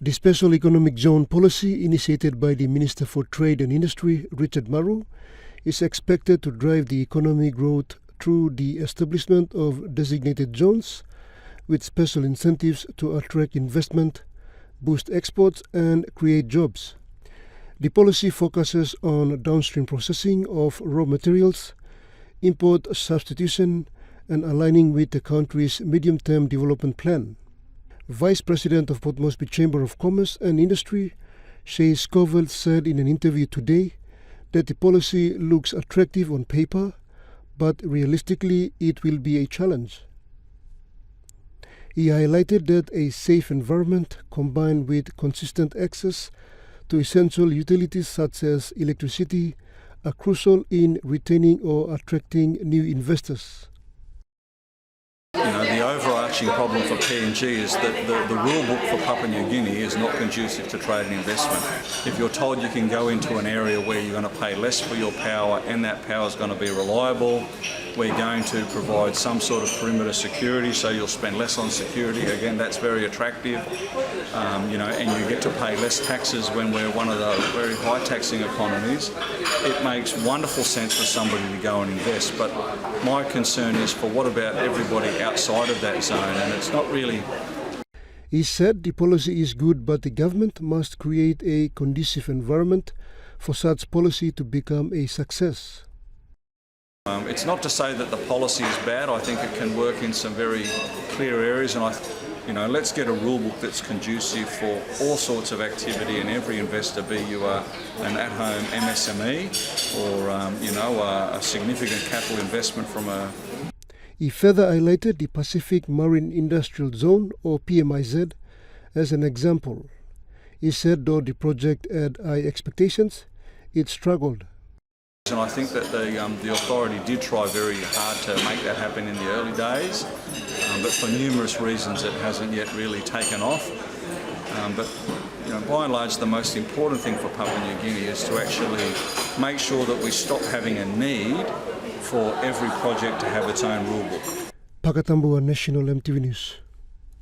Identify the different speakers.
Speaker 1: The Special Economic Zone policy initiated by the Minister for Trade and Industry, Richard Maru, is expected to drive the economic growth through the establishment of designated zones with special incentives to attract investment, boost exports and create jobs. The policy focuses on downstream processing of raw materials, import substitution and aligning with the country's medium-term development plan. Vice President of Port Moresby Chamber of Commerce and Industry, Chey Scovell, said in an interview today that the policy looks attractive on paper, but realistically it will be a challenge. He highlighted that a safe environment combined with consistent access to essential utilities such as electricity are crucial in retaining or attracting new investors.
Speaker 2: The overarching problem for PNG is that the rule book for Papua New Guinea is not conducive to trade and investment. If you're told you can go into an area where you're going to pay less for your power and that power is going to be reliable, we're going to provide some sort of perimeter security, so you'll spend less on security. Again, that's very attractive. And you get to pay less taxes when we're one of the very high taxing economies. It makes wonderful sense for somebody to go and invest, but my concern is for what about everybody outside of that zone, and it's not really.
Speaker 1: He said the policy is good, but the government must create a conducive environment for such policy to become a success.
Speaker 2: It's not to say that the policy is bad. I think it can work in some very clear areas, and let's get a rule book that's conducive for all sorts of activity and every investor, be you an at-home MSME or a significant capital investment from a.
Speaker 1: He further highlighted the Pacific Marine Industrial Zone, or PMIZ, as an example. He said though the project had high expectations, it struggled.
Speaker 2: And I think that the authority did try very hard to make that happen in the early days, but for numerous reasons it hasn't yet really taken off. But by and large, the most important thing for Papua New Guinea is to actually make sure that we stop having a need for every project to have its own rule book.
Speaker 1: Pakatambua National EMTV News.